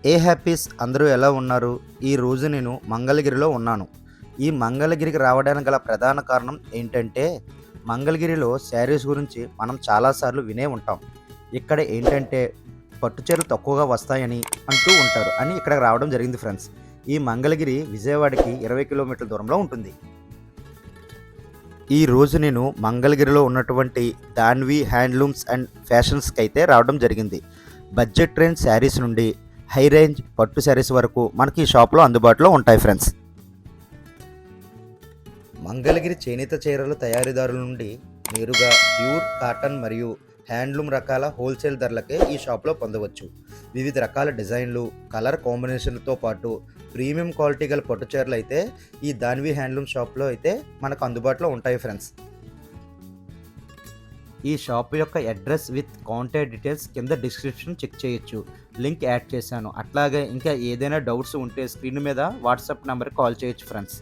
ఏ happies అందరూ ఎలా ఉన్నారు? ఈ రోజు నేను మంగళగిరిలో ఉన్నాను. ఈ మంగళగిరికి రావడానికి గల ప్రధాన కారణం ఏంటంటే, మంగళగిరిలో శారీస్ గురించి మనం చాలాసార్లు వినే ఉంటాం. ఇక్కడ ఏంటంటే, పట్టు చీరలు తక్కువగా వస్తాయని అంటూ ఉంటారు. ఇక్కడికి రావడం జరిగింది ఫ్రెండ్స్. ఈ మంగళగిరి విజయవాడకి 20 కిలోమీటర్ల దూరంలో ఉంటుంది. ఈ రోజు నేను మంగళగిరిలో ఉన్నటువంటి దాన్వి హ్యాండ్లూమ్స్ అండ్ ఫ్యాషన్స్కి అయితే రావడం జరిగింది. బడ్జెట్ రేంజ్ శారీస్ నుండి హై రేంజ్ పట్టు శారీస్ వరకు మనకి ఈ షాప్లో అందుబాటులో ఉంటాయి ఫ్రెండ్స్. మంగళగిరి చేనేత చీరల తయారీదారుల నుండి నేరుగా ప్యూర్ కాటన్ మరియు హ్యాండ్లూమ్ రకాల హోల్సేల్ ధరలకే ఈ షాప్లో పొందవచ్చు. వివిధ రకాల డిజైన్లు, కలర్ కాంబినేషన్లతో పాటు ప్రీమియం క్వాలిటీ గల పట్టు చీరలు అయితే ఈ దాన్వి హ్యాండ్లూమ్ షాప్లో అయితే మనకు అందుబాటులో ఉంటాయి ఫ్రెండ్స్. ఈ షాప్ యొక్క అడ్రస్ విత్ కాంటాక్ట్ డీటెయిల్స్ కింద డిస్క్రిప్షన్ చెక్ చేయొచ్చు. లింక్ యాడ్ చేశాను. అట్లాగే ఇంకా ఏదైనా డౌట్స్ ఉంటే స్క్రీన్ మీద వాట్సాప్ నెంబర్కి కాల్ చేయొచ్చు ఫ్రెండ్స్.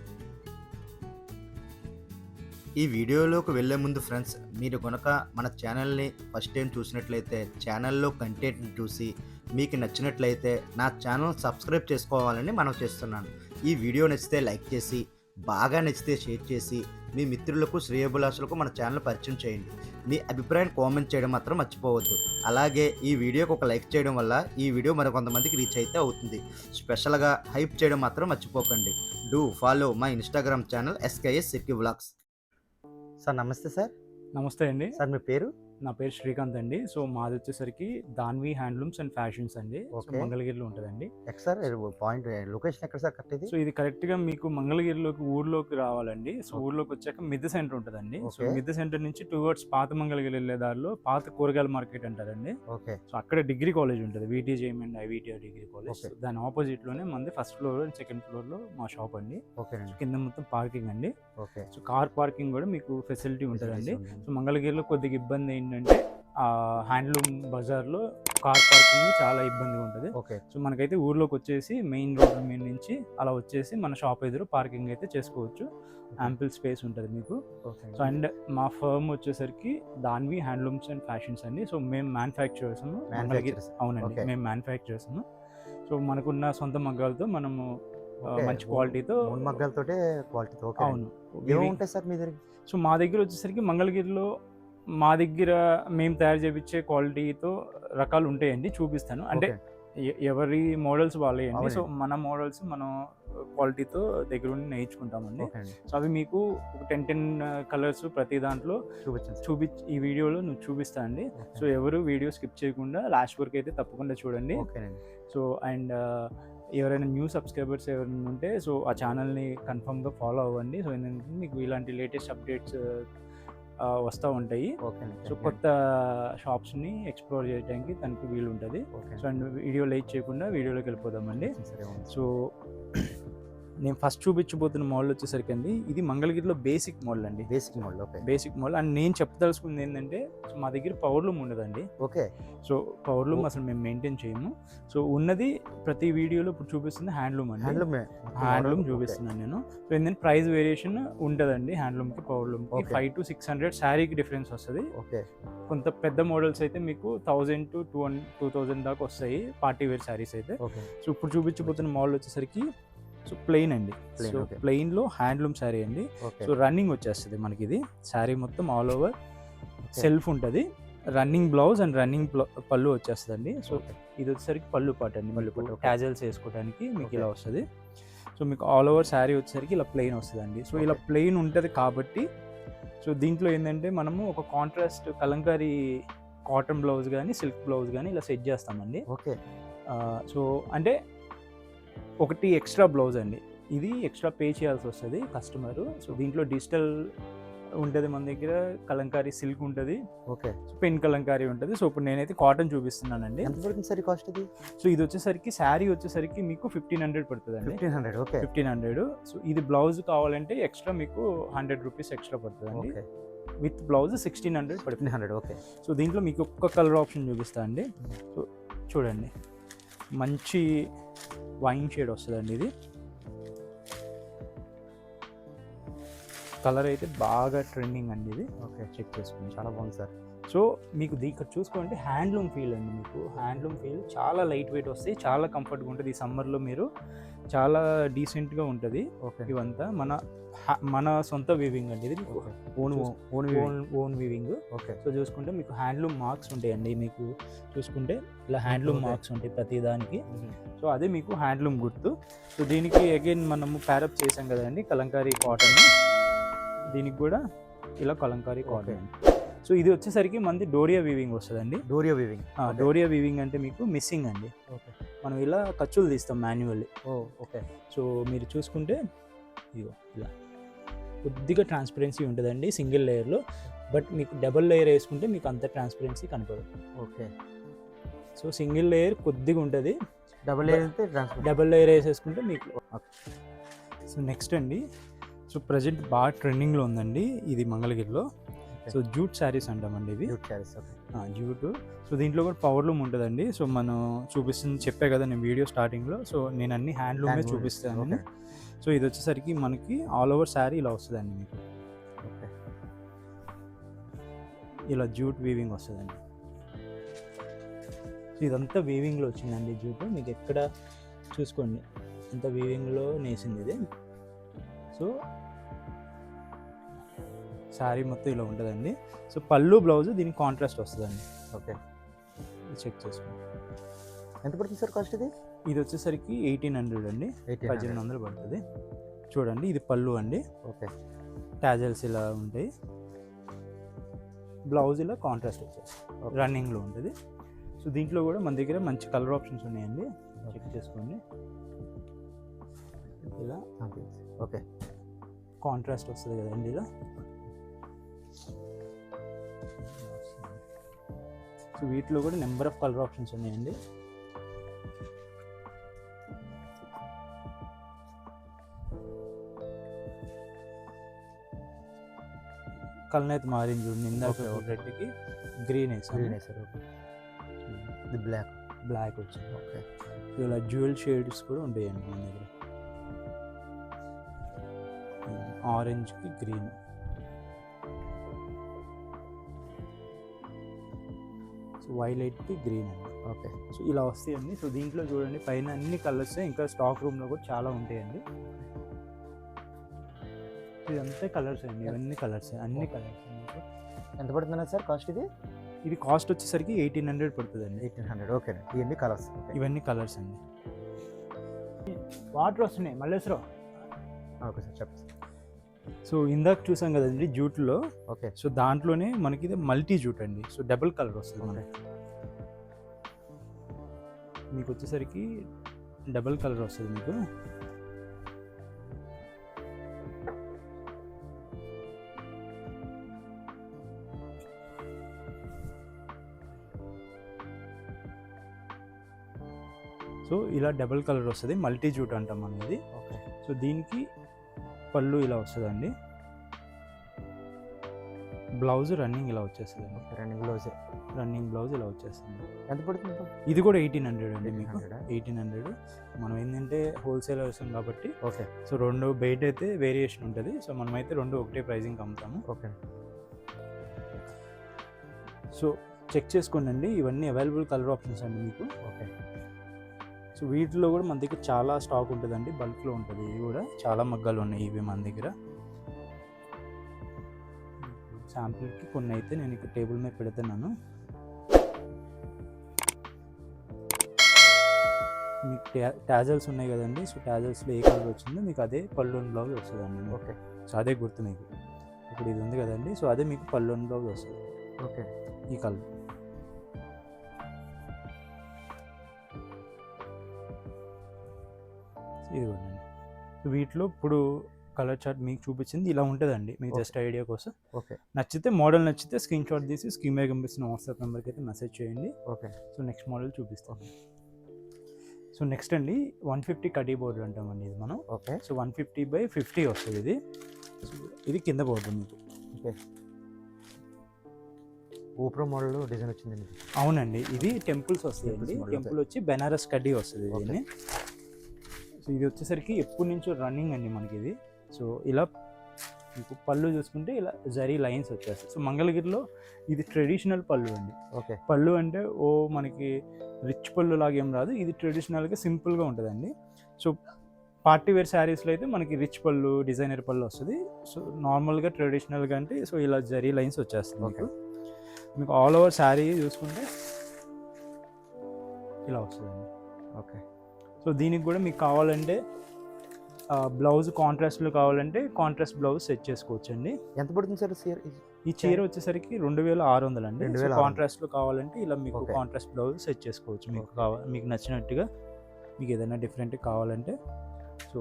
ఈ వీడియోలోకి వెళ్ళే ముందు ఫ్రెండ్స్, మీరు కనుక మన ఛానల్ని ఫస్ట్ టైం చూసినట్లయితే ఛానల్లో కంటెంట్ని చూసి మీకు నచ్చినట్లయితే నా ఛానల్ సబ్స్క్రైబ్ చేసుకోవాలని మనం చేస్తున్నాను. ఈ వీడియో నచ్చితే లైక్ చేసి, బాగా నచ్చితే షేర్ చేసి మీ మిత్రులకు, శ్రేయోభిలాషులకు మన ఛానల్ పరిచయం చేయండి. మీ అభిప్రాయం కామెంట్ చేయడం మాత్రం మర్చిపోవద్దు. అలాగే ఈ వీడియోకి ఒక లైక్ చేయడం వల్ల ఈ వీడియో మరికొంతమందికి రీచ్ అయితే అవుతుంది. స్పెషల్గా హైప్ చేయడం మాత్రం మర్చిపోకండి. Do follow my Instagram channel SKS city vlogs. Sir నమస్తే సార్. నమస్తే అండి. సార్ మీ పేరు? నా పేరు శ్రీకాంత్ అండి. సో మాది వచ్చేసరికి దాన్వి హ్యాండ్లూమ్స్ అండ్ ఫ్యాషన్స్ అండి. మంగళగిరిలో ఉంటుందండి. సార్ పాయింట్ లొకేషన్ ఎక్కడ సార్ కరెక్ట్ ఇది? సో ఇది కరెక్ట్గా మీకు మంగళగిరిలోకి ఊర్లోకి రావాలండి. సో ఊర్లోకి వచ్చాక మిద్దె సెంటర్ ఉంటుందండి. సో మిద్దె సెంటర్ నుంచి టువర్డ్స్ పాత మంగళగిరి వెళ్ళే దారిలో పాత కూరగాయల మార్కెట్ అంటారండి. సో అక్కడ డిగ్రీ కాలేజ్ ఉంటుంది, VTJM and IVTR degree college. దాని ఆపోజిట్ లోనే మంది first floor and second floor లో మా షాప్ అండి. కింద మొత్తం పార్కింగ్ అండి. సో కార్ పార్కింగ్ కూడా మీకు ఫెసిలిటీ ఉంటుందండి. సో మంగళగిరిలో కొద్దిగా ఇబ్బంది ఏంటంటే హ్యాండ్లూమ్ బజార్లో కార్ పార్కింగ్ చాలా ఇబ్బందిగా ఉంటుంది. సో మనకైతే ఊర్లోకి వచ్చేసి మెయిన్ రోడ్ మీద నుంచి అలా వచ్చేసి మన షాప్ ఎదురు పార్కింగ్ అయితే చేసుకోవచ్చు. యాంపుల్ స్పేస్ ఉంటుంది మీకు. సో అండ్ మా ఫర్మ్ వచ్చేసరికి దాన్వి హ్యాండ్లూమ్స్ అండ్ ఫ్యాషన్స్ అండి. సో మేము మ్యానుఫ్యాక్చరర్స్. అవునండి, మేము మ్యానుఫ్యాక్చరర్స్. సో మనకున్న సొంత మగ్గాలతో మనము మంచి క్వాలిటీతో అవును ఉంటాయి సార్ మీ దగ్గర. సో మా దగ్గర వచ్చేసరికి మంగళగిరిలో మా దగ్గర మేము తయారు చేయించే క్వాలిటీతో రకాలు ఉంటాయండి, చూపిస్తాను. అంటే ఎవరి మోడల్స్ వాళ్ళేయండి. సో మన మోడల్స్ మనం క్వాలిటీతో దగ్గర ఉండి నేర్చుకుంటామండి. సో అవి మీకు ఒక 10 కలర్స్ ప్రతి దాంట్లో ఈ వీడియోలో చూపిస్తా అండి. సో ఎవరు వీడియో స్కిప్ చేయకుండా లాస్ట్ వరకు అయితే తప్పకుండా చూడండి. సో అండ్ ఎవరైనా న్యూ సబ్స్క్రైబర్స్ ఎవరైనా ఉంటే సో ఆ ఛానల్ని కన్ఫర్మ్గా ఫాలో అవ్వండి. సో ఏంటంటే మీకు ఇలాంటి లేటెస్ట్ అప్డేట్స్ వస్తూ ఉంటాయి. సో కొత్త షాప్స్ని ఎక్స్ప్లోర్ చేయడానికి తనకి వీలు ఉంటుంది. సో అండ్ వీడియో లైక్ చేయకుండా వీడియోలోకి వెళ్ళిపోదామండి. సో నేను ఫస్ట్ చూపించబోతున్న మోడల్ వచ్చేసరికి అండి, ఇది మంగళగిరిలో బేసిక్ మోడల్ అండి. బేసిక్ మోడల్ అండ్ నేను చెప్పదలుచుకుంది ఏంటంటే, మా దగ్గర పవర్ లూమ్ ఉండదండి. సో పవర్ లూమ్ అసలు మేము మెయింటైన్ చేయము. సో ఉన్నది ప్రతి వీడియోలో ఇప్పుడు చూపిస్తుంది హ్యాండ్లూమ్ అండి. హ్యాండ్లూమ్ చూపిస్తున్నాను నేను. సో ఏంటంటే ప్రైస్ వేరియేషన్ ఉంటుందండి హ్యాండ్లూమ్కి పవర్ లూమ్కి. 500 to 600 శారీకి డిఫరెన్స్ వస్తుంది. కొంత పెద్ద మోడల్స్ అయితే మీకు 1000 to 2000 దాకా వస్తాయి పార్టీ వేర్ శారీస్ అయితే. సో ఇప్పుడు చూపించబోతున్న మోడల్ వచ్చేసరికి సో ప్లెయిన్ అండి. సో ప్లెయిన్ లో హ్యాండ్లూమ్ శారీ అండి. సో రన్నింగ్ వచ్చేస్తుంది మనకి. ఇది శారీ మొత్తం ఆల్ ఓవర్ సెల్ఫ్ ఉంటుంది. రన్నింగ్ బ్లౌజ్ అండ్ రన్నింగ్ పళ్ళు వచ్చేస్తుందండి. సో ఇది వచ్చేసరికి పళ్ళు పాట అండి. క్యాజువల్స్ వేసుకోవడానికి మీకు ఇలా వస్తుంది. సో మీకు ఆల్ ఓవర్ శారీ వచ్చేసరికి ఇలా ప్లెయిన్ వస్తుందండి. సో ఇలా ప్లెయిన్ ఉంటుంది కాబట్టి సో దీంట్లో ఏంటంటే మనము ఒక కాంట్రాస్ట్ కలంకారీ కాటన్ బ్లౌజ్ కానీ సిల్క్ బ్లౌజ్ కానీ ఇలా సెట్ చేస్తామండి. సో అంటే ఒకటి ఎక్స్ట్రా బ్లౌజ్ అండి, ఇది ఎక్స్ట్రా పే చేయాల్సి వస్తుంది కస్టమరు. సో దీంట్లో డిజిటల్ ఉంటుంది మన దగ్గర, కలంకారీ సిల్క్ ఉంటుంది, పెన్ కలంకారీ ఉంటుంది. సో ఇప్పుడు నేనైతే కాటన్ చూపిస్తున్నానండి. సో ఇది వచ్చేసరికి శారీ వచ్చేసరికి మీకు 1500 పడుతుంది అండి. 1500. సో ఇది బ్లౌజ్ కావాలంటే ఎక్స్ట్రా మీకు 100 రూపీస్ ఎక్స్ట్రా పడుతుంది అండి. విత్ బ్లౌజ్ 1600 పడుతుంది. సో దీంట్లో మీకు ఒక్క కలర్ ఆప్షన్ చూపిస్తా అండి. సో చూడండి, మంచి వైన్ షేడ్ వస్తుందండి. ఇది కలర్ అయితే బాగా ట్రెండింగ్ అండి. ఇది చెక్ చేసుకోండి, చాలా బాగుంది సార్. సో మీకు ఇక్కడ చూసుకోండి హ్యాండ్లూమ్ ఫీల్ అండి, మీకు హ్యాండ్లూమ్ ఫీల్ చాలా లైట్ వెయిట్ వస్తాయి, చాలా కంఫర్ట్గా ఉంటుంది. ఈ సమ్మర్లో మీరు చాలా డీసెంట్గా ఉంటుంది. ఓకే. ఇవంతా మన సొంత వీవింగ్ అండి, ఇది ఓన్ వీవింగ్. ఓకే. సో చూసుకుంటే మీకు హ్యాండ్లూమ్ మార్క్స్ ఉంటాయండి, మీకు చూసుకుంటే ఇలా హ్యాండ్లూమ్ మార్క్స్ ఉంటాయి ప్రతి దానికి. సో అదే మీకు హ్యాండ్లూమ్ గుర్తు. సో దీనికి అగైన్ మనము ప్యారప్ చేసాం కదండి కలంకారీ కాటన్, దీనికి కూడా ఇలా కలంకారీ కాటన్. సో ఇది వచ్చేసరికి మనది డోరియా వీవింగ్ వస్తుందండి. డోరియా వీవింగ్ అంటే మీకు మిస్సింగ్ అండి. ఓకే. మనం ఇలా ఖర్చులు తీస్తాం మాన్యువల్లీ. ఓకే. సో మీరు చూసుకుంటే ఇదిగో ఇలా కొద్దిగా ట్రాన్స్పరెన్సీ ఉంటుందండి సింగిల్ లేయర్లో, బట్ మీకు డబుల్ లేయర్ వేసుకుంటే మీకు అంత ట్రాన్స్పరెన్సీ కనపడదు. ఓకే. సో సింగిల్ లేయర్ కొద్దిగా ఉంటుంది, డబుల్ లేయర్ వేసేసుకుంటే మీకు. సో నెక్స్ట్ అండి, సో ప్రజెంట్ బాగా ట్రెండింగ్లో ఉందండి ఇది మంగళగిరిలో. సో జూట్ శారీస్ అంటామండి ఇవి, జూట్. సో దీంట్లో కూడా పవర్ లూమ్ ఉంటుందండి. సో మనం చెప్పే కదా నేను వీడియో స్టార్టింగ్లో. సో నేను అన్ని హ్యాండ్లూమే చూపిస్తాను. సో ఇది వచ్చేసరికి మనకి ఆల్ ఓవర్ శారీ ఇలా వస్తుందండి మీకు. ఇలా జూట్ వీవింగ్ వస్తుందండి. సో ఇదంతా వీవింగ్లో వచ్చిందండి జూట్, మీకు ఎక్కడ చూసుకోండి అంత వీవింగ్లో నేసింది ఇది. సో శారీ మొత్తం ఇలా ఉంటుందండి. సో పళ్ళు బ్లౌజ్ దీనికి కాంట్రాస్ట్ వస్తుందండి. ఓకే. చెక్ చేసుకోండి. ఎంత పడుతుంది సార్ కాస్ట్ ఇది? ఇది వచ్చేసరికి 1800 అండి, 1800 పడుతుంది. చూడండి ఇది పళ్ళు అండి. ఓకే. టాజల్స్ ఇలా ఉంటాయి, బ్లౌజ్ ఇలా కాంట్రాస్ట్ వచ్చేసి రన్నింగ్లో ఉంటుంది. సో దీంట్లో కూడా మన దగ్గర మంచి కలర్ ఆప్షన్స్ ఉన్నాయండి, చెక్ చేసుకోండి. ఇలా ఓకే. కాంట్రాస్ట్ వస్తుంది కదండి ఇలా. సో వీటిలో కూడా నెంబర్ ఆఫ్ కలర్ ఆప్షన్స్ ఉన్నాయండి. కలర్ మారింది చూడండి, ఇందాక రెడ్కి గ్రీన్ వేసారు, బ్లాక్ వచ్చింది. ఓకే. ఇలా జ్యువెల్ షేడ్స్ కూడా ఉంటాయండి మన దగ్గర, ఆరెంజ్కి గ్రీన్. సో వైలెట్కి గ్రీన్ అండి. ఓకే. సో ఇలా వస్తాయండి. సో దీంట్లో చూడండి పైన అన్ని కలర్స్, ఇంకా స్టాక్ రూమ్లో కూడా చాలా ఉంటాయండి. ఇదంతా కలర్స్ అండి, ఇవన్నీ కలర్స్, అన్ని కలర్స్. ఎంత పడుతుందా సార్ కాస్ట్ ఇది? ఇది కాస్ట్ వచ్చేసరికి 1800 పడుతుందండి. 1800. ఓకే. ఇవన్నీ కలర్స్? ఇవన్నీ కలర్స్ అండి. వాటర్ వస్తున్నాయి మల్లేశ్వరం. ఓకే సార్, చెప్పండి. సో ఇందాక చూసాం కదండి జూట్లో. ఓకే. సో దాంట్లోనే మనకి ఇది మల్టీ జూట్ అండి. సో డబుల్ కలర్ వస్తుంది మనకి, మీకు వచ్చేసరికి డబుల్ కలర్ వస్తుంది మీకు. సో ఇలా డబుల్ కలర్ వస్తుంది, మల్టీ జూట్ అంటాం మనం ఇది. ఓకే. సో దీనికి పళ్ళు ఇలా వస్తుందండి, బ్లౌజ్ రన్నింగ్ ఇలా వచ్చేస్తుంది. రన్నింగ్ బ్లౌజ్ ఇలా వచ్చేస్తుంది. ఎంత పడుతుంది? ఇది కూడా 1800 అండి మీకు. 1800. మనం ఏంటంటే హోల్సేలర్స్ కాబట్టి. ఓకే. సో రెండు బయట అయితే వేరియేషన్ ఉంటుంది, సో మనమైతే రెండు ఒకటే ప్రైజింగ్ అమ్ముతాము. ఓకే. సో చెక్ చేసుకోండి, ఇవన్నీ అవైలబుల్ కలర్ ఆప్షన్స్ అండి మీకు. ఓకే. సో వీటిలో కూడా మన దగ్గర చాలా స్టాక్ ఉంటుందండి, బల్క్లో ఉంటుంది. ఇది కూడా చాలా మగ్గాలు ఉన్నాయి ఇవి మన దగ్గర. శాంపుల్కి కొన్ని అయితే నేను ఇక్కడ టేబుల్ మీద పెడుతున్నాను. మీకు టాజల్స్ ఉన్నాయి కదండి. సో టాజల్స్లో ఏ కలర్ వచ్చిందో మీకు అదే పళ్ళున్ బ్లౌజ్ వస్తుందండి. ఓకే. సో అదే గుర్తు మీకు. ఇప్పుడు ఇది ఉంది కదండి, సో అదే మీకు పళ్ళున్ బ్లౌజ్ వస్తుంది. ఓకే. ఈ కలర్. ఇది కూడా. సో వీటిలో ఇప్పుడు కలర్ చార్ట్ మీకు చూపించింది ఇలా ఉంటుందండి, మీకు జస్ట్ ఐడియా కోసం. ఓకే. నచ్చితే మోడల్ నచ్చితే స్క్రీన్ షాట్ తీసి స్క్రీన్ మీద కనిపిస్తున్న వాట్సాప్ నెంబర్కి అయితే మెసేజ్ చేయండి. ఓకే. సో నెక్స్ట్ మోడల్ చూపిస్తాం. సో నెక్స్ట్ అండి 150 కడీ బోర్డర్ అంటామండి ఇది మనం. ఓకే. సో 150/50 వస్తుంది ఇది. ఇది కింద బోర్డర్ మీకు. ఓకే. ఊప్రో మోడల్ డిజైన్ వచ్చిందండి. అవునండి, ఇది టెంపుల్స్ వస్తాయండి. టెంపుల్ వచ్చి బెనారస్ కడ్డీ వస్తుంది దీన్ని. సో ఇది వచ్చేసరికి ఎప్పటి నుంచో రన్నింగ్ అండి మనకి ఇది. సో ఇలా మీకు పళ్ళు చూసుకుంటే ఇలా జరీ లైన్స్ వచ్చేస్తాయి. సో మంగళగిరిలో ఇది ట్రెడిషనల్ పళ్ళు అండి. ఓకే. పళ్ళు అంటే మనకి రిచ్ పళ్ళు లాగా ఏం రాదు, ఇది ట్రెడిషనల్గా సింపుల్గా ఉంటుందండి. సో పార్టీ వేర్ శారీస్లో అయితే మనకి రిచ్ పళ్ళు, డిజైనర్ పళ్ళు వస్తుంది. సో నార్మల్గా ట్రెడిషనల్గా అంటే సో ఇలా జరీ లైన్స్ వచ్చేస్తుంది మీకు. మీకు ఆల్ ఓవర్ శారీ చూసుకుంటే ఇలా వస్తుందండి. ఓకే. సో దీనికి కూడా మీకు కావాలంటే బ్లౌజ్ కాంట్రాస్ట్లో కావాలంటే కాంట్రాస్ట్ బ్లౌజ్ సెట్ చేసుకోవచ్చు అండి. ఎంత పడుతుంది సార్ ఈ చీర వచ్చేసరికి 2600 అండి. 2600. కాంట్రాస్ట్లో కావాలంటే ఇలా మీకు కాంట్రాస్ట్ బ్లౌజ్ సెట్ చేసుకోవచ్చు. మీకు నచ్చినట్టుగా, మీకు ఏదైనా డిఫరెంట్ కావాలంటే సో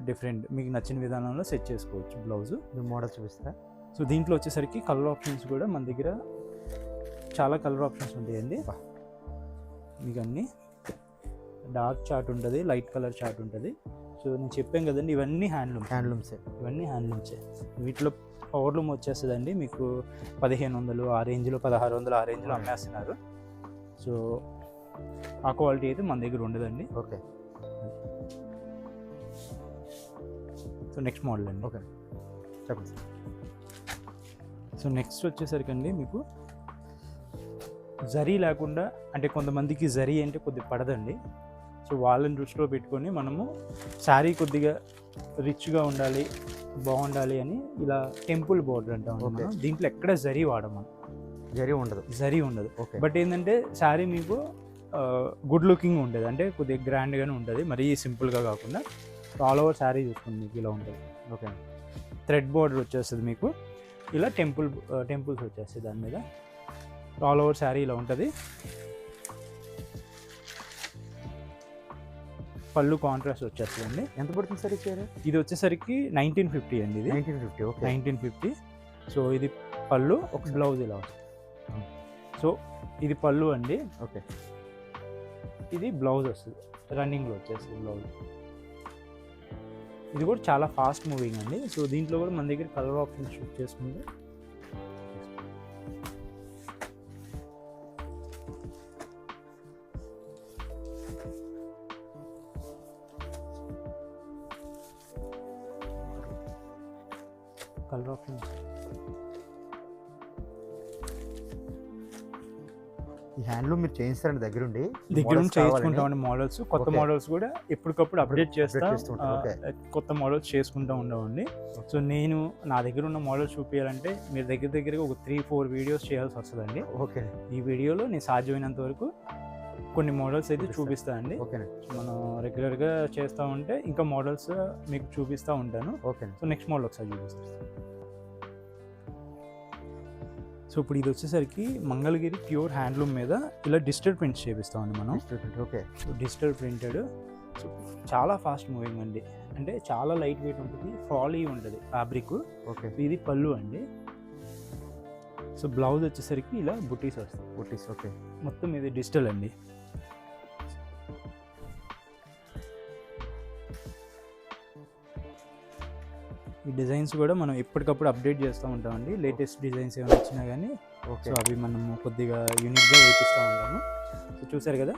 డిఫరెంట్ మీకు నచ్చిన విధానంలో సెట్ చేసుకోవచ్చు బ్లౌజ్. మోడల్ చూపిస్తారా? సో దీంట్లో వచ్చేసరికి కలర్ ఆప్షన్స్ కూడా మన దగ్గర చాలా కలర్ ఆప్షన్స్ ఉంటాయండి. మీకు అన్నీ డార్క్ చార్ట్ ఉంటుంది, లైట్ కలర్ చార్ట్ ఉంటుంది. సో నేను చెప్పాను కదండి, ఇవన్నీ హ్యాండ్లూమ్సే. వీటిలో పవర్లూమ్ వచ్చేస్తుందండి మీకు 1500 ఆ రేంజ్లో, 1600 ఆ రేంజ్లో అమ్మేస్తున్నారు. సో ఆ క్వాలిటీ అయితే మన దగ్గర ఉండదండి. ఓకే. సో నెక్స్ట్ మోడల్ అండి. ఓకే, చెప్పండి సార్. సో నెక్స్ట్ వచ్చేసరికి అండి మీకు జరీ లేకుండా, అంటే కొంతమందికి జరీ అంటే కొద్దిగా పడదండి. సో వాళ్ళని దృష్టిలో పెట్టుకొని మనము శారీ కొద్దిగా రిచ్గా ఉండాలి, బాగుండాలి అని ఇలా టెంపుల్ బోర్డర్ అంటాం. దీంట్లో ఎక్కడ జరీ వాడము, జరీ ఉండదు. బట్ ఏంటంటే శారీ మీకు గుడ్ లుకింగ్ ఉంటుంది, అంటే కొద్దిగా గ్రాండ్గానే ఉంటుంది, మరీ సింపుల్గా కాకుండా. ఆల్ ఓవర్ శారీ చూసుకోండి మీకు ఇలా ఉంటుంది. ఓకే. థ్రెడ్ బోర్డర్ వచ్చేస్తుంది మీకు, ఇలా టెంపుల్స్ వచ్చేస్తాయి దాని మీద. ఆల్ ఓవర్ శారీ ఇలా ఉంటుంది. పళ్ళు కాంట్రాస్ట్ వచ్చేస్తుందండి. ఎంత పడుతుంది సార్ ఈ చీర? ఇది వచ్చేసరికి 1950 అండి. ఇది 1950. ఓకే. 1950. సో ఇది పళ్ళు, ఒక బ్లౌజ్ ఇలా వస్తుంది. సో ఇది పళ్ళు అండి. ఓకే. ఇది బ్లౌజ్ వస్తుంది, రన్నింగ్లో వచ్చేస్తుంది బ్లౌజ్. ఇది కూడా చాలా ఫాస్ట్ మూవింగ్ అండి. సో దీంట్లో కూడా మన దగ్గర కలర్ ఆప్షన్ షూట్ చేసుకుంటే కలర్ ఆప్షన్స్. ఈ హ్యాండ్లూమ్ మీరు చేయిస్తారండి దగ్గరుండి చేయించుకుంటామండి. మోడల్స్, కొత్త మోడల్స్ కూడా ఎప్పటికప్పుడు అప్డేట్ చేస్తాం. కొత్త మోడల్స్ చేసుకుంటూ ఉండవండి. సో నేను నా దగ్గర ఉన్న మోడల్స్ చూపించాలంటే మీరు దగ్గరగా ఒక 3-4 వీడియోస్ చేయాల్సి వస్తుందండి. ఓకే. ఈ వీడియోలో నేను సాధ్యమైనంత వరకు కొన్ని మోడల్స్ అయితే చూపిస్తానండి. మనం రెగ్యులర్గా చేస్తూ ఉంటే ఇంకా మోడల్స్ మీకు చూపిస్తూ ఉంటాను. ఓకే. సో నెక్స్ట్ మోడల్ ఒకసారి చూపిస్తాను. సో ఇప్పుడు ఇది వచ్చేసరికి మంగళగిరి ప్యూర్ హ్యాండ్లూమ్ మీద ఇలా డిజిటల్ ప్రింట్స్ చేపిస్తామండి మనం. ఓకే. Digital printed. సో చాలా ఫాస్ట్ మూవింగ్ అండి, అంటే చాలా లైట్ వెయిట్ ఉంటుంది, ఫాలీ ఉంటుంది ఫ్యాబ్రిక్. ఓకే. ఇది పళ్ళు అండి. సో బ్లౌజ్ వచ్చేసరికి ఇలా బుటీస్ వస్తాయి. ఓకే. మొత్తం ఇది డిజిటల్ అండి. ఈ డిజైన్స్ కూడా మనం ఎప్పటికప్పుడు అప్డేట్ చేస్తూ ఉంటామండి. లేటెస్ట్ డిజైన్స్ ఏమైనా వచ్చినా కానీ సో అవి మనము కొద్దిగా యూనిక్గా వేపిస్తూ ఉంటాము. సో చూసారు కదా,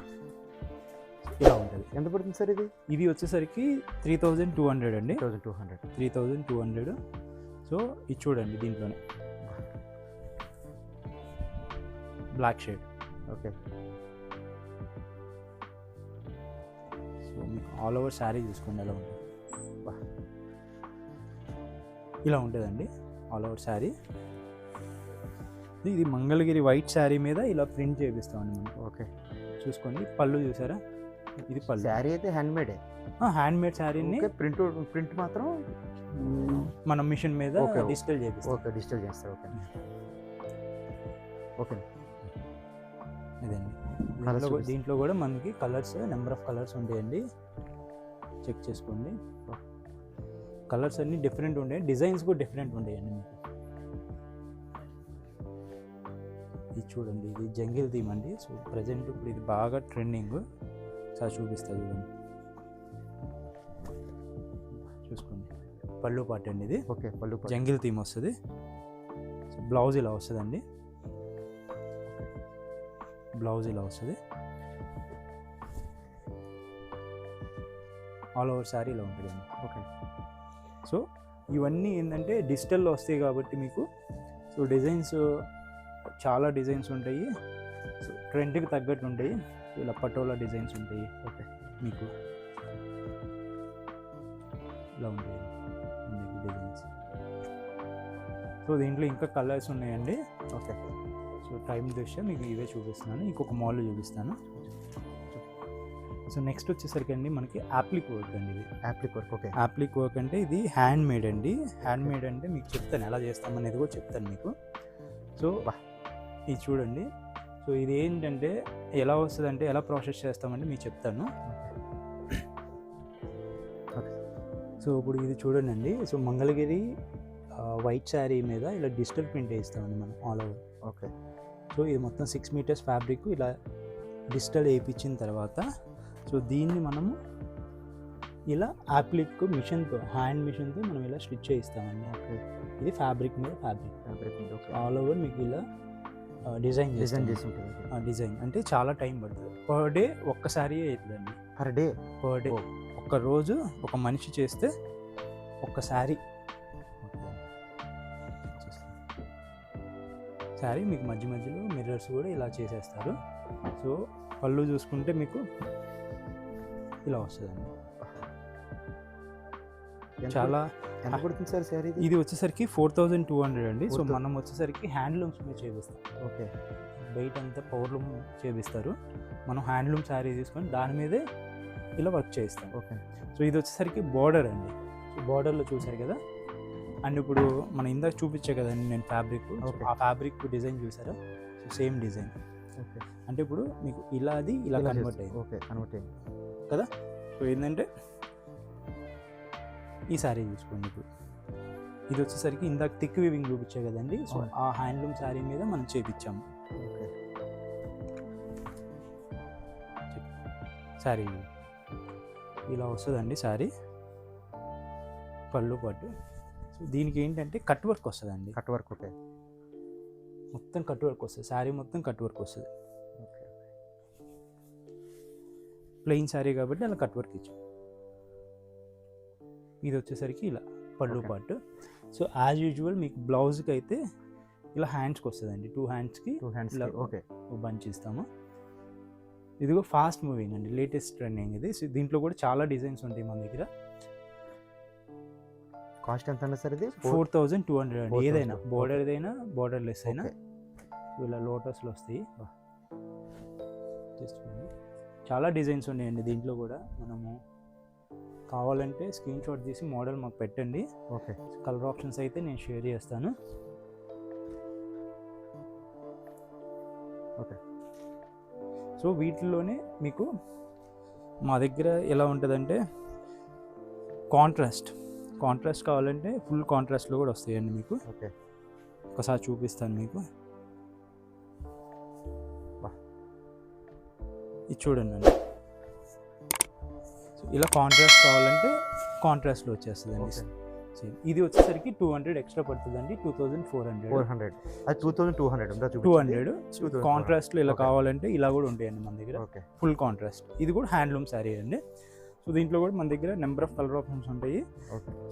ఇలా ఉంటుంది. ఎంత పడుతుంది సార్ ఇది? ఇది వచ్చేసరికి 3200 అండి. 3200. సో ఇది చూడండి, దీంట్లోనే బ్లాక్ షేడ్. ఓకే. సో మీకు ఆల్ ఓవర్ శారీ చూసుకోండి ఎలా ఉంటుంది. ఇలా ఉంటుందండి ఆల్ ఓవర్ శారీ. ఇది మంగళగిరి వైట్ శారీ మీద ఇలా ప్రింట్ చేపిస్తామండి మనం. ఓకే. చూసుకోండి, పళ్ళు చూసారా, ఇది పళ్ళు. శారీ అయితే హ్యాండ్మేడే. హ్యాండ్మేడ్ శారీని ప్రింట్ మాత్రం మనం మిషన్ మీద డిజిటల్ చేపిస్తాం. ఓకే, డిజిటల్ చేస్తారు. ఓకే. ఓకే. ఇదండి. దీంట్లో కూడా మనకి కలర్స్, నెంబర్ ఆఫ్ కలర్స్ ఉంటాయండి, చెక్ చేసుకోండి. కలర్స్ అన్నీ డిఫరెంట్ ఉంటాయి, డిజైన్స్ కూడా డిఫరెంట్ ఉంటాయండి మీకు. ఇది చూడండి, ఇది జంగిల్ థీమ్ అండి. సో ప్రజెంట్ ఇప్పుడు ఇది బాగా ట్రెండింగ్. సార్ చూపిస్తా చూడండి, చూసుకోండి. పళ్ళు పాట అండి ఇది. ఓకే. పళ్ళు జంగిల్ థీమ్ వస్తుంది. సో బ్లౌజ్ ఇలా వస్తుందండి. బ్లౌజ్ ఇలా వస్తుంది. ఆల్ ఓవర్ శారీ ఇలా ఉంటుందండి. ఓకే. సో ఇవన్నీ ఏంటంటే డిజిటల్లో వస్తాయి కాబట్టి మీకు సో డిజైన్స్ చాలా డిజైన్స్ ఉంటాయి. సో ట్రెండ్కి తగ్గట్టు ఉంటాయి. సో ఇలా పటోలా డిజైన్స్ ఉంటాయి. ఓకే. మీకు ఇలా ఉంటాయి డిజైన్స్. సో దీంట్లో ఇంకా కలర్స్ ఉన్నాయండి. ఓకే. సో టైం దృష్ట్యా మీకు ఇవే చూపిస్తున్నాను. ఇంకొక మోడల్ చూపిస్తాను. సో నెక్స్ట్ వచ్చేసరికి అండి మనకి యాప్లిక్ వర్క్ అండి. ఇది appliqué work. Okay. Appliqué work అంటే ఇది హ్యాండ్ మేడ్ అండి. హ్యాండ్ మేడ్ అంటే మీకు చెప్తాను ఎలా చేస్తామనేది కూడా చెప్తాను మీకు. సో ఇది చూడండి. సో ఇది ఏంటంటే ఎలా వస్తుందంటే ఎలా ప్రాసెస్ చేస్తామంటే మీకు చెప్తాను. సో ఇప్పుడు ఇది చూడండి అండి. సో మంగళగిరి వైట్ శారీ మీద ఇలా డిజిటల్ ప్రింట్ వేస్తామండి మనం ఆల్ ఓవర్. ఓకే. సో ఇది మొత్తం 6 మీటర్స్ ఫ్యాబ్రిక్ ఇలా డిజిటల్ వేయించిన తర్వాత సో దీన్ని మనము ఇలా యాప్లిక్ మిషన్తో హ్యాండ్ మిషన్తో మనం ఇలా స్టిచ్ చేయిస్తామండి. ఓకే. ఇది ఫ్యాబ్రిక్ మీద ఫ్యాబ్రిక్ ఓకే. ఆల్ ఓవర్ మీకు ఇలా డిజైన్ చేసి ఉంటుంది. డిజైన్ అంటే చాలా టైం పడుతుంది. పర్ డే ఒక్కసారి అవుతుందండి. పర్ డే ఒక్క రోజు ఒక మనిషి చేస్తే ఒక్కసారి శారీ మీకు మధ్య మధ్యలో మిర్రర్స్ కూడా ఇలా చేసేస్తారు. సో పళ్ళు చూసుకుంటే మీకు ఇలా వస్తుందండి. చాలా ఎంత పడుతుంది సార్ శారీ? ఇది వచ్చేసరికి 4200 అండి. సో మనం వచ్చేసరికి హ్యాండ్లూమ్స్ మీద చేపిస్తాం. ఓకే. బయట అంతా పవర్లూమ్ చేపిస్తారు. మనం హ్యాండ్లూమ్ శారీ తీసుకొని దాని మీదే ఇలా వర్క్ చేయిస్తాం. ఓకే. సో ఇది వచ్చేసరికి బార్డర్ అండి. సో బార్డర్లో చూసారు కదా. అండ్ ఇప్పుడు మనం ఇందాక చూపించే కదండి నేను ఫ్యాబ్రిక్. ఆ ఫ్యాబ్రిక్ డిజైన్ చూసారా? So same design. ఓకే. అంటే ఇప్పుడు మీకు ఇలా కన్వర్ట్ అయింది. ఓకే. కన్వర్ట్ అయింది కదా. సో ఏంటంటే ఈ శారీ చూసుకోండి. ఇప్పుడు ఇది వచ్చేసరికి ఇందాక థిక్ వీవింగ్ చూపించే కదండి. సో ఆ హ్యాండ్లూమ్ శారీ మీద మనం చేపించాము. ఓకే. శారీ ఇలా వస్తుందండి శారీ పళ్ళు పట్టు. సో దీనికి ఏంటంటే కట్ వర్క్ వస్తుందండి. Cut work. ఓకే. మొత్తం కట్ వర్క్ వస్తుంది. శారీ మొత్తం కట్ వర్క్ వస్తుంది. ఓకే. ప్లెయిన్ శారీ కాబట్టి అలా కట్ వర్క్ ఇచ్చాం. ఇది వచ్చేసరికి ఇలా పళ్ళు పాటు. సో యాజ్ యూజువల్ మీకు బ్లౌజ్కి అయితే ఇలా హ్యాండ్స్కి వస్తుందండి. 2 హ్యాండ్స్కి ఇలా ఓకే బంచ్ ఇస్తాము. ఇదిగో ఫాస్ట్ మూవింగ్ అండి, లేటెస్ట్ ట్రెండింగ్ ఇది. సో దీంట్లో కూడా చాలా డిజైన్స్ ఉంటాయి మన దగ్గర. కాస్ట్ ఎంత అన్న సార్ ఇది? 4200 అండి. ఏదైనా బోర్డర్దైనా బోర్డర్లెస్ అయినా ఇలా లోటస్లో వస్తాయి. చాలా డిజైన్స్ ఉన్నాయండి దీంట్లో కూడా. మనము కావాలంటే స్క్రీన్ షాట్ తీసి మోడల్ మాకు పెట్టండి. ఓకే. కలర్ ఆప్షన్స్ అయితే నేను షేర్ చేస్తాను. ఓకే. సో వీటిల్లోనే మీకు మా దగ్గర ఎలా ఉంటుందంటే కాంట్రాస్ట్ కావాలంటే ఫుల్ కాంట్రాస్ట్లో కూడా వస్తాయండి మీకు. ఓకే. ఒకసారి చూపిస్తాను మీకు. ఇది చూడండి. సో ఇలా కాంట్రాస్ట్ కావాలంటే కాంట్రాస్ట్లో వచ్చేస్తుందండి. ఇది వచ్చేసరికి 200 ఎక్స్ట్రా పడుతుందండి. 2400. అది 2200 ఉందా? 200 కాంట్రాస్ట్లో ఇలా కావాలంటే ఇలా కూడా ఉంటాయండి మన దగ్గర. ఓకే. Full contrast. ఇది కూడా హ్యాండ్లూమ్ శారీ అండి. సో దీంట్లో కూడా మన దగ్గర నెంబర్ ఆఫ్ కలర్ ఆప్షన్స్ ఉంటాయి.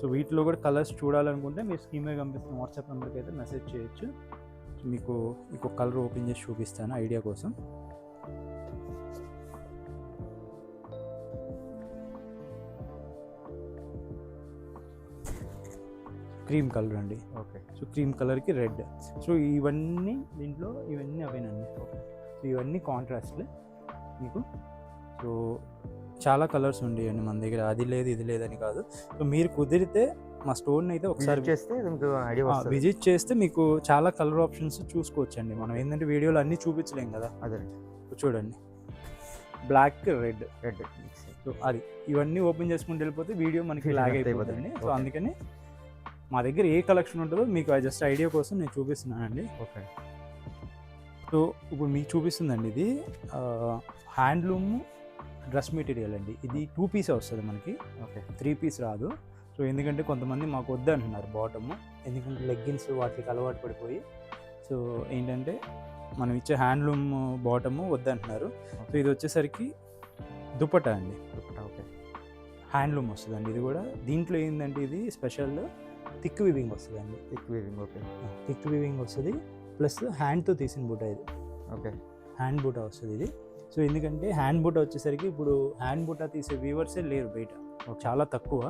సో వీటిలో కూడా కలర్స్ చూడాలనుకుంటే మీరు స్క్రీన్ మీద కనిపిస్తున్న వాట్సాప్ నెంబర్కి అయితే మెసేజ్ చేయొచ్చు. సో మీకు ఇంకొక కలర్ ఓపెన్ చేసి చూపిస్తాను ఐడియా కోసం. క్రీమ్ కలర్ అండి. ఓకే. సో క్రీమ్ కలర్కి రెడ్. సో ఇవన్నీ దీంట్లో ఇవన్నీ అవేనండి. ఓకే. సో ఇవన్నీ కాంట్రాస్ట్లే మీకు. సో చాలా కలర్స్ ఉండేయండి మన దగ్గర. అది లేదు ఇది లేదని కాదు. సో మీరు కుదిరితే మా స్టోర్ని అయితే ఒకసారి విజిట్ చేస్తే మీకు చాలా కలర్ ఆప్షన్స్ చూసుకోవచ్చండి. మనం ఏంటంటే వీడియోలో అన్నీ చూపించలేం కదా. అదే చూడండి, బ్లాక్ రెడ్. సో అది ఇవన్నీ ఓపెన్ చేసుకుంటూ వెళ్ళిపోతే వీడియో మనకి లాగ్ అయిపోతుంది. సో అందుకని మా దగ్గర ఏ కలెక్షన్ ఉంటుందో మీకు జస్ట్ ఐడియా కోసం నేను చూపిస్తున్నానండి. ఓకే. సో ఇప్పుడు మీకు చూపిస్తుందండి ఇది హ్యాండ్లూమ్ డ్రెస్ మెటీరియల్ అండి. ఇది 2 పీస్ వస్తుంది మనకి. ఓకే. 3 పీస్ రాదు. సో ఎందుకంటే కొంతమంది మాకు వద్దు అంటున్నారు బాటమ్, ఎందుకంటే లెగ్గిన్స్ వాటికి అలవాటు పడిపోయి. సో ఏంటంటే మనం ఇచ్చే హ్యాండ్లూమ్ బాటము వద్దంటున్నారు. సో ఇది వచ్చేసరికి దుపట్టా అండి. ఓకే. హ్యాండ్లూమ్ వస్తుందండి ఇది కూడా. దీంట్లో ఏంటంటే ఇది స్పెషల్ థిక్ వివింగ్ వస్తుందండి. Thick weaving. Okay. Thick weaving వస్తుంది, ప్లస్ హ్యాండ్తో తీసిన బూట ఇది. ఓకే. హ్యాండ్ బూట వస్తుంది ఇది. సో ఎందుకంటే హ్యాండ్ బూట వచ్చేసరికి ఇప్పుడు హ్యాండ్ బూట తీసే వీవర్సే లేరు బయట, చాలా తక్కువ.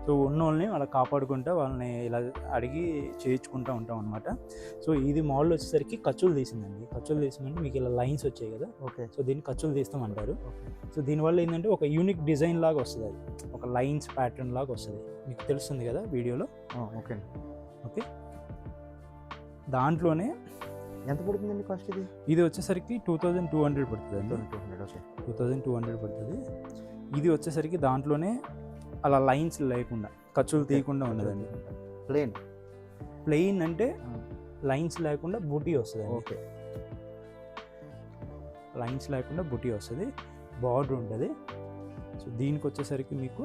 సో ఉన్న వాళ్ళని అలా కాపాడుకుంటా వాళ్ళని ఇలా అడిగి చేయించుకుంటూ ఉంటాం అనమాట. సో ఇది మోడల్ వచ్చేసరికి ఖర్చులు తీసిందండి. ఖర్చులు తీసిందంటే మీకు ఇలా లైన్స్ వచ్చాయి కదా. ఓకే. సో దీన్ని ఖర్చులు తీస్తామంటారు. సో దీనివల్ల ఏంటంటే ఒక యూనిక్ డిజైన్ లాగా వస్తుంది, అది ఒక లైన్స్ ప్యాటర్న్ లాగా వస్తుంది. మీకు తెలుస్తుంది కదా వీడియోలో. ఓకే. ఓకే. దాంట్లోనే ఎంత పడుతుందండి కాస్ట్ ఇది? ఇది వచ్చేసరికి 2200 పడుతుంది అండి. 2200 పడుతుంది. ఇది వచ్చేసరికి దాంట్లోనే అలా లైన్స్ లేకుండా ఖర్చులు తీయకుండా ఉండదండి. ప్లెయిన్ అంటే లైన్స్ లేకుండా బూటీ వస్తుంది. ఓకే. లైన్స్ లేకుండా బూటీ వస్తుంది, బార్డర్ ఉంటుంది. సో దీనికి వచ్చేసరికి మీకు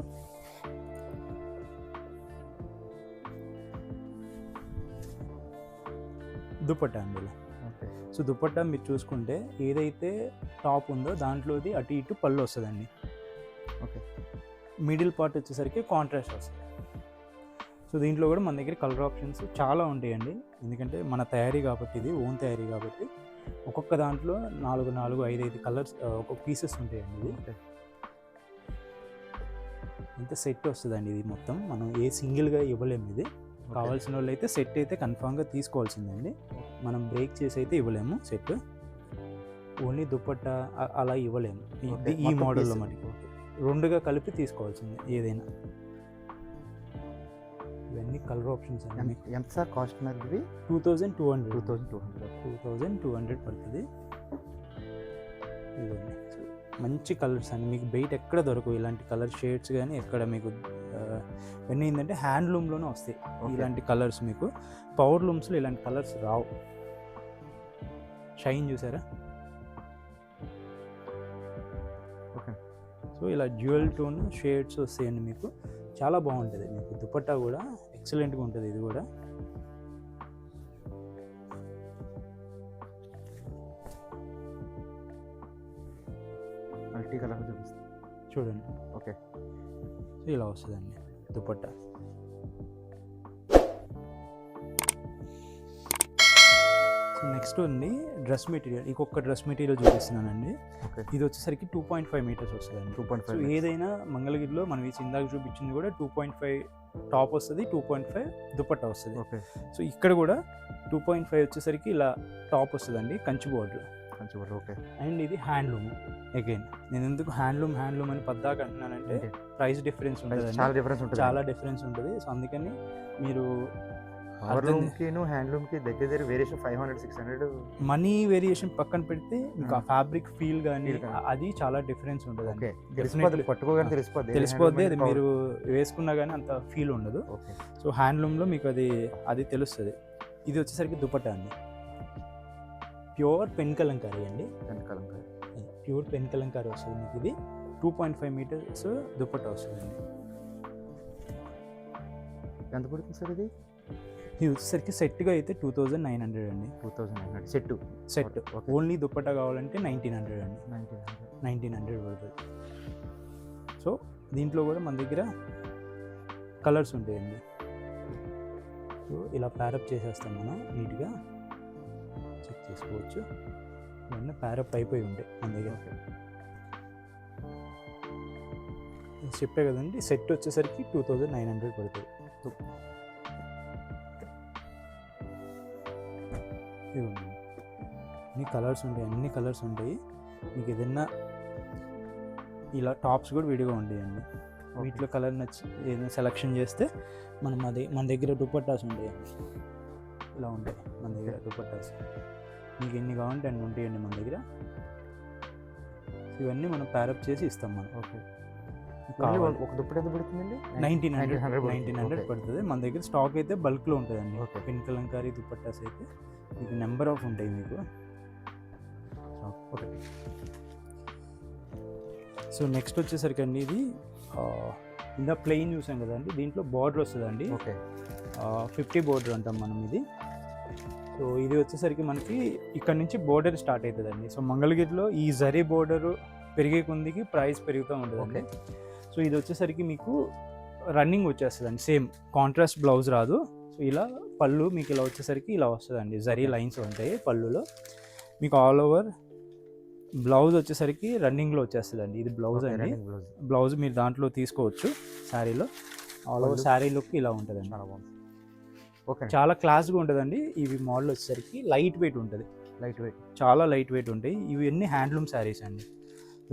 దుపట్టా అండి ఇలా. సో దుపట్టా మీరు చూసుకుంటే ఏదైతే టాప్ ఉందో దాంట్లోది అటు ఇటు పళ్ళు వస్తుందండి. ఓకే. మిడిల్ పార్ట్ వచ్చేసరికి కాంట్రాస్ట్ వస్తుంది. సో దీంట్లో కూడా మన దగ్గర కలర్ ఆప్షన్స్ చాలా ఉంటాయండి, ఎందుకంటే మన తయారీ కాబట్టి, ఇది ఓన్ తయారీ కాబట్టి ఒక్కొక్క దాంట్లో 4, 5 కలర్స్ ఒక్కొక్క పీసెస్ ఉంటాయండి. ఇది ఇంత సెట్ వస్తుందండి. ఇది మొత్తం మనం ఏ సింగిల్గా ఇవ్వలేము. ఇది కావాల్సిన వాళ్ళు అయితే సెట్ అయితే కన్ఫామ్గా తీసుకోవాల్సిందండి. మనం బ్రేక్ చేసి అయితే ఇవ్వలేము సెట్, ఓన్లీ దుపట్టా అలా ఇవ్వలేము ఈ మోడల్లో. మనకి రెండుగా కలిపి తీసుకోవాల్సింది ఏదైనా. ఇవన్నీ కలర్ ఆప్షన్స్ అండి. ఎంత సార్ కాస్ట్ మరి? 2200 పడుతుంది. ఇవన్నీ మంచి కలర్స్ అండి, మీకు బయట ఎక్కడ దొరకవు ఇలాంటి కలర్ షేడ్స్ కానీ ఎక్కడ మీకు. ఇవన్నీ ఏంటంటే హ్యాండ్లూమ్లోనే వస్తాయి ఇలాంటి కలర్స్. మీకు పవర్ లూమ్స్లో ఇలాంటి కలర్స్ రావు. షైన్ చూసారా? ఓకే. సో ఇలా డ్యూయల్ టోన్ షేడ్స్ వస్తాయండి మీకు, చాలా బాగుంటుంది. మీకు దుపట్టా కూడా ఎక్సలెంట్గా ఉంటుంది. ఇది కూడా మల్టీ కలర్ చూపిస్తుంది చూడండి. ఓకే. సో ఇలా వస్తుందండి దుపట్టా. సో నెక్స్ట్ ఉంది డ్రెస్ మెటీరియల్. ఇంకొక డ్రెస్ మెటీరియల్ చూపిస్తున్నానండి. ఇది వచ్చేసరికి 2.5 మీటర్స్ వస్తుందండి. 2.5. సో ఏదైనా మంగళగిరిలో మనం ఈ ఇందాక చూపించింది కూడా 2.5 టాప్ వస్తుంది, 2.5 దుపట్టా వస్తుంది. ఓకే. సో ఇక్కడ కూడా 2.5 వచ్చేసరికి ఇలా టాప్ వస్తుందండి, కంచి బోర్డర్. ఓకే. అండ్ ఇది హ్యాండ్లూమ్. అగైన్ నేను ఎందుకు హ్యాండ్లూమ్ అని పద్దాక అంటున్నానంటే ప్రైస్ డిఫరెన్స్ ఉంటుంది, చాలా డిఫరెన్స్ ఉంటుంది. సో అందుకని మీరు హ్యాండ్లూమ్కి దగ్గర వేరియేషన్ 500-600 మనీ వేరియేషన్ పక్కన పెడితే మీకు ఆ ఫ్యాబ్రిక్ ఫీల్ కానీ అది చాలా డిఫరెన్స్ ఉంటుంది. తెలిసిపోద్ది, అది మీరు వేసుకున్నా కానీ అంత ఫీల్ ఉండదు. సో హ్యాండ్లూమ్లో మీకు అది తెలుస్తుంది. ఇది వచ్చేసరికి దుపట్టా అండి, ప్యూర్ పెన్ కలంకారీ అండి. ప్యూర్ పెన్ కలంకారీ వస్తుంది మీకు. ఇది 2.5 మీటర్స్ దుపట్టా వస్తుందండి. ఎంత పడుతుంది సార్ ఇది? ఇది వచ్చేసరికి సెట్గా అయితే 2900 అండి. 2900 సెట్. ఓన్లీ దుపట్టా కావాలంటే 1900 అండి. 1900 పడుతుంది. సో దీంట్లో కూడా మన దగ్గర కలర్స్ ఉంటాయండి. సో ఇలా ప్యారప్ చేసేస్తాం మనం, నీట్గా చెక్ చేసుకోవచ్చు. ఇవన్నీ ప్యారప్ అయిపోయి ఉంటాయి మన దగ్గర. చెప్పే కదండి, సెట్ వచ్చేసరికి 2900 పడుతుంది. అన్ని కలర్స్ ఉంటాయి. మీకు ఏదైనా ఇలా టాప్స్ కూడా విడిగా ఉంటాయండి. వీటిలో కలర్ నచ్చి ఏదైనా సెలెక్షన్ చేస్తే మన దగ్గర దుపట్టాస్ ఉంటాయండి. ఇలా ఉంటాయి మన దగ్గర దుపట్టాస్. మీకు ఎన్ని కావాలంటే అన్ని ఉంటాయండి మన దగ్గర. ఇవన్నీ మనం ప్యారప్ చేసి ఇస్తాం మనం. ఓకే. ఒక దుప్పటి ఎంత పడుతుందండి? 1900 పడుతుంది. మన దగ్గర స్టాక్ అయితే బల్క్లో ఉంటుందండి. పెన్ కలంకారీ దుపట్టాస్ అయితే మీకు నెంబర్ ఆఫ్ ఉంటాయి మీకు. ఓకే. సో నెక్స్ట్ వచ్చేసరికి అండి ఇది ఇందా ప్లెయిన్ చూసాం కదండి, దీంట్లో బార్డర్ వస్తుందండి. 50 బార్డర్ అంటాం మనం ఇది. సో ఇది వచ్చేసరికి మనకి ఇక్కడ నుంచి బోర్డర్ స్టార్ట్ అవుతుందండి. సో మంగళగిరిలో ఈ జరీ బోర్డర్ పెరిగే కొందికి ప్రైస్ పెరుగుతూ ఉంటుందండి. సో ఇది వచ్చేసరికి మీకు రన్నింగ్ వచ్చేస్తుందండి, సేమ్ కాంట్రాస్ట్ బ్లౌజ్ రాదు. సో ఇలా పళ్ళు మీకు ఇలా వచ్చేసరికి ఇలా వస్తుందండి, జరీ లైన్స్ ఉంటాయి పళ్ళులో. మీకు ఆల్ ఓవర్ బ్లౌజ్ వచ్చేసరికి రన్నింగ్లో వచ్చేస్తుందండి. ఇది బ్లౌజ్ అండి, బ్లౌజ్ మీరు దాంట్లో తీసుకోవచ్చు శారీలో. ఆల్ ఓవర్ శారీ లుక్ ఇలా ఉంటుందండి, చాలా బాగుంది. ఓకే, చాలా క్లాస్గా ఉంటుందండి. ఇవి మోడల్ వచ్చేసరికి లైట్ వెయిట్ ఉంటుంది, లైట్ వెయిట్, చాలా లైట్ వెయిట్ ఉంటాయి. ఇవి అన్ని హ్యాండ్లూమ్ శారీస్ అండి.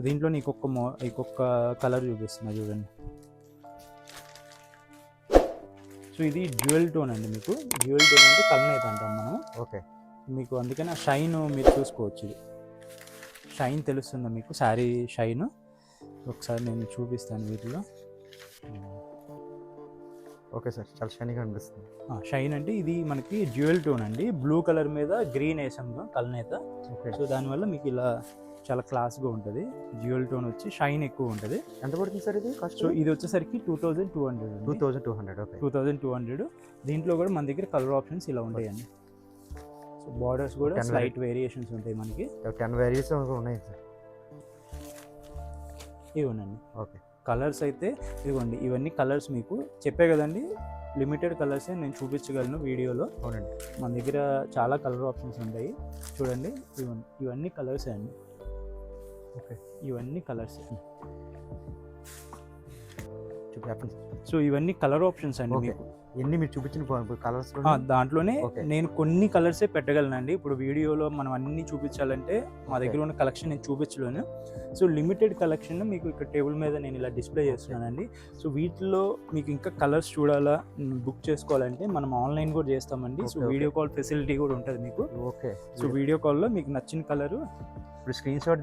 దీంట్లో ఇంకొక కలర్ చూపిస్తున్నా చూడండి. సో ఇది డ్యూయల్ టోన్ అండి. మీకు డ్యూయల్ టోన్ అంటే కలనేత అంటాం మనం. ఓకే, మీకు అందుకని ఆ షైన్ మీరు చూసుకోవచ్చు. ఇది షైన్ తెలుస్తుందా మీకు, శారీ షైన్? ఒకసారి నేను చూపిస్తాను వీటిలో. ఓకే సార్, చాలా షైనీగా అనిపిస్తుంది. షైన్ అంటే ఇది మనకి డ్యూయల్ టోన్ అండి, బ్లూ కలర్ మీద గ్రీన్ వేసాము కలనేత. ఓకే, సో దానివల్ల మీకు ఇలా చాలా క్లాస్గా ఉంటుంది. డ్యూయల్ టోన్ వచ్చి షైన్ ఎక్కువ ఉంటుంది. ఎంత పడుతుంది సార్ ఇది కాస్ట్? సో ఇది వచ్చేసరికి 2200. 2200. ఓకే, 2200. దీంట్లో కూడా మన దగ్గర కలర్ ఆప్షన్స్ ఇలా ఉంటాయండి. సో బార్డర్స్ కూడా స్లైట్ వేరియేషన్స్ ఉంటాయి మనకి. 10 వేరియేషన్స్ ఉన్నాయి సార్. ఇవ్వండి. ఓకే, కలర్స్ అయితే ఇవ్వండి, ఇవన్నీ కలర్స్ మీకు చెప్పే కదండి, లిమిటెడ్ కలర్సే నేను చూపించగలను వీడియోలో. అవునండి, మన దగ్గర చాలా కలర్ ఆప్షన్స్ ఉంటాయి చూడండి. ఇవన్నీ కలర్సే అండి. ఓకే, ఇవన్నీ కలర్స్. చెప్పండి. సో ఇవన్నీ కలర్ ఆప్షన్స్ అండి. మీకు ఎన్ని మీరు చూపించిన కలర్స్ దాంట్లోనే నేను కొన్ని కలర్సే పెట్టగలనండి. ఇప్పుడు వీడియోలో మనం అన్ని చూపించాలంటే మా దగ్గర ఉన్న కలెక్షన్ నేను చూపించలేను. సో లిమిటెడ్ కలెక్షన్ మీకు ఇక్కడ టేబుల్ మీద నేను ఇలా డిస్ప్లే చేస్తున్నానండి. సో వీటిలో మీకు ఇంకా కలర్స్ చూడాలా, బుక్ చేసుకోవాలంటే మనం ఆన్లైన్ కూడా చేస్తామండి. సో వీడియో కాల్ ఫెసిలిటీ కూడా ఉంటుంది మీకు. ఓకే, సో వీడియో కాల్లో మీకు నచ్చిన కలరు ఇప్పుడు స్క్రీన్ షాట్,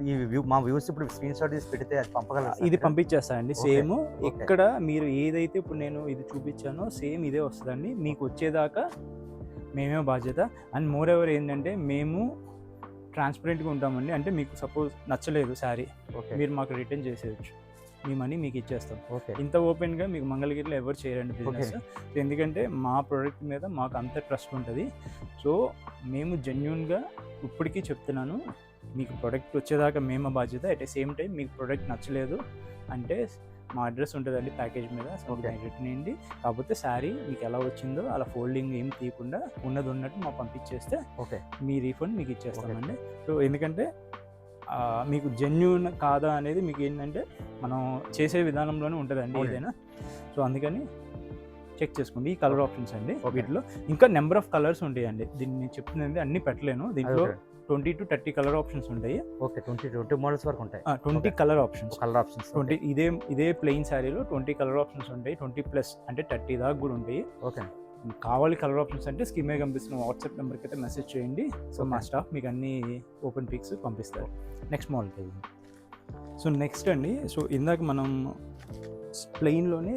మా వ్యూస్ ఇప్పుడు స్క్రీన్ షాట్ తీసి పెడితే అది పంపగలరా? ఇది పంపించేస్తానండి. సేమ్ ఇక్కడ మీరు ఏదైతే ఇప్పుడు నేను ఇది చూపించానో సేమ్ ఇదే వస్తుందండి. మీకు వచ్చేదాకా మేమే బాధ్యత. అండ్ మోర్ ఎవర్ ఏంటంటే మేము ట్రాన్స్పరెంట్గా ఉంటామండి. అంటే మీకు సపోజ్ నచ్చలేదు శారీ, మీరు మాకు రిటర్న్ చేసేయచ్చు, మీ మనీ మీకు ఇచ్చేస్తాం. ఇంత ఓపెన్గా మీకు మంగళగిరిలో ఎవరు చేయరండి బిజినెస్. ఎందుకంటే మా ప్రోడక్ట్ మీద మాకు అంత ట్రస్ట్ ఉంటుంది. సో మేము జెన్యూన్గా ఇప్పటికీ చెప్తున్నాను, మీకు ప్రోడక్ట్ వచ్చేదాకా మేము బాధ్యత. అట్ ద సేమ్ టైం మీకు ప్రోడక్ట్ నచ్చలేదు అంటే మా అడ్రస్ ఉంటుందండి ప్యాకేజ్ మీద, రిటర్న్ అయ్యింది. కాకపోతే శారీ మీకు ఎలా వచ్చిందో అలా ఫోల్డింగ్ ఏం తీయకుండా ఉన్నది ఉన్నట్టు మాకు పంపించేస్తే మీ రీఫండ్ మీకు ఇచ్చేస్తామండి. సో ఎందుకంటే మీకు జెన్యూన్ కాదా అనేది మీకు ఏంటంటే మనం చేసే విధానంలోనే ఉంటుందండి ఏదైనా. సో అందుకని చెక్ చేసుకోండి. ఈ కలర్ ఆప్షన్స్ అండి. వీటిలో ఇంకా నెంబర్ ఆఫ్ కలర్స్ ఉంటాయండి. దీన్ని నేను చెప్తుంది అన్ని పెట్టలేను. దీంట్లో 20 to 30 కలర్ ఆప్షన్స్ ఉంటాయి. ఓకే, 20 మోడల్స్ వరకు ఉంటాయి. 20 కలర్ ఆప్షన్స్. 20 ఇదే ప్లెయిన్ శారీలో 20 కలర్ ఆప్షన్స్ ఉంటాయి. 20+ అంటే 30 దాకా కూడా ఉంటాయి. ఓకే, కావాలి కలర్ ఆప్షన్స్ అంటే స్క్రీన్ మీద కనిపిస్తున్న వాట్సాప్ నెంబర్కి అయితే మెసేజ్ చేయండి. సో మా స్టాఫ్ మీకు అన్ని ఓపెన్ పిక్స్ పంపిస్తారు. నెక్స్ట్ మోడల్కి వెళ్ళండి. సో నెక్స్ట్ అండి, సో ఇందాక మనం ప్లెయిన్లోనే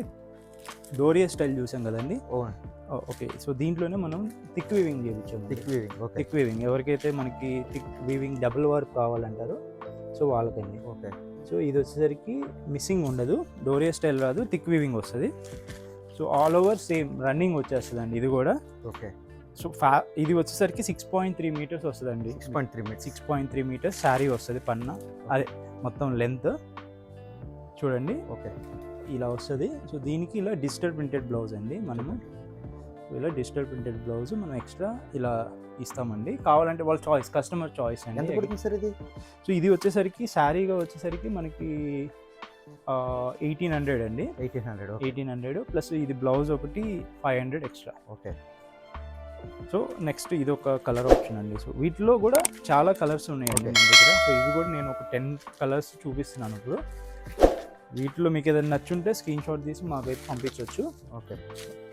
డోరియా స్టైల్ చూసాం కదండి. ఓకే, సో దీంట్లోనే మనం థిక్ వీవింగ్ చేయించాము. థిక్ వీవింగ్ ఎవరికైతే మనకి థిక్ వీవింగ్ డబుల్ వర్క్ కావాలంటారో సో వాళ్ళకండి. ఓకే, సో ఇది వచ్చేసరికి మిస్సింగ్ ఉండదు, డోరియా స్టైల్ రాదు, థిక్ వీవింగ్ వస్తుంది. So all over same running వచ్చేస్తుంది అండి ఇది కూడా. ఓకే, సో ఇది వచ్చేసరికి 6.3 మీటర్స్ వస్తుందండి. 6.3 మీటర్స్ శారీ వస్తుంది పన్న, అదే మొత్తం లెంత్ చూడండి. ఓకే, ఇలా వస్తుంది. సో దీనికి ఇలా డిజిటల్ ప్రింటెడ్ బ్లౌజ్ అండి. మనము ఇలా డిజిటల్ ప్రింటెడ్ బ్లౌజ్ మనం ఎక్స్ట్రా ఇలా ఇస్తామండి. కావాలంటే వాళ్ళ చాయిస్, కస్టమర్ చాయిస్ అండి. ఎంత పడుతుంది సార్ ఇది? సో ఇది వచ్చేసరికి శారీగా వచ్చేసరికి మనకి 1800 అండి. 1800 ప్లస్ ఇది బ్లౌజ్ ఒకటి 500 ఎక్స్ట్రా. ఓకే, సో నెక్స్ట్ ఇది ఒక కలర్ ఆప్షన్ అండి. సో వీటిలో కూడా చాలా కలర్స్ ఉన్నాయండి మన దగ్గర. సో ఇవి కూడా నేను ఒక 10 కలర్స్ చూపిస్తున్నాను ఇప్పుడు. వీటిలో మీకు ఏదైనా నచ్చుంటే స్క్రీన్ షాట్ తీసి మాకైతే పంపించవచ్చు. ఓకే,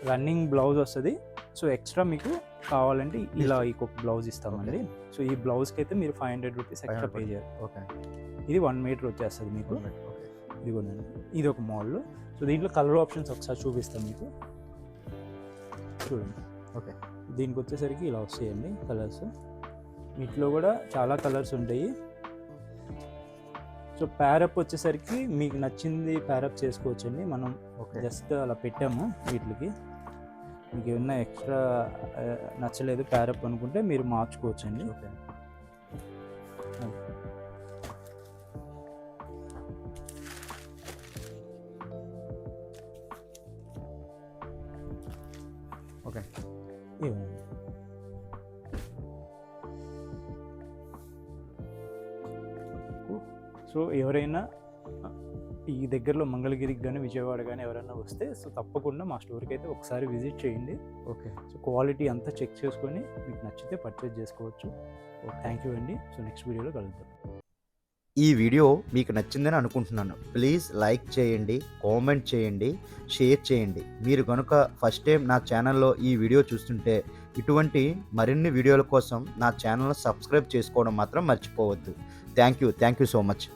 రన్నింగ్ బ్లౌజ్ వస్తుంది. సో ఎక్స్ట్రా మీకు కావాలంటే ఇలా ఇంకొక బ్లౌజ్ ఇస్తామండి. సో ఈ బ్లౌజ్కి అయితే మీరు 500 రూపీస్ ఎక్స్ట్రా పే చేయాలి. ఓకే, ఇది 1 మీటర్ వచ్చేస్తుంది మీకు. ఇది కూడా ఇది ఒక మోడల్. సో దీంట్లో కలర్ ఆప్షన్స్ ఒకసారి చూపిస్తాను మీకు, చూడండి. ఓకే, దీనికి వచ్చేసరికి ఇలా వస్తాయండి కలర్స్. వీటిలో కూడా చాలా కలర్స్ ఉంటాయి. సో ప్యారప్ వచ్చేసరికి మీకు నచ్చింది ప్యారప్ చేసుకోవచ్చండి. మనం జస్ట్ అలా పెట్టాము వీటికి. మీకు ఏమన్నా ఎక్స్ట్రా నచ్చలేదు ప్యారప్ అనుకుంటే మీరు మార్చుకోవచ్చండి. ఓకే. ఇవ్వండి. సో ఎవరైనా ఈ దగ్గరలో మంగళగిరికి కానీ విజయవాడ కానీ ఎవరైనా వస్తే సో తప్పకుండా మా స్టోర్కి అయితే ఒకసారి విజిట్ చేయండి. ఓకే. సో క్వాలిటీ అంతా చెక్ చేసుకొని మీకు నచ్చితే పర్చేజ్ చేసుకోవచ్చు. థ్యాంక్ యూ అండి. సో నెక్స్ట్ వీడియోలో కలుద్దాం. ఈ వీడియో మీకు నచ్చిందని అనుకుంటున్నాను. ప్లీజ్ లైక్ చేయండి, కామెంట్ చేయండి, షేర్ చేయండి. మీరు కనుక ఫస్ట్ టైం నా ఛానల్లో ఈ వీడియో చూస్తుంటే ఇటువంటి మరిన్ని వీడియోల కోసం నా ఛానల్ని సబ్స్క్రైబ్ చేసుకోవడం మాత్రం మర్చిపోవద్దు. Thank you so much.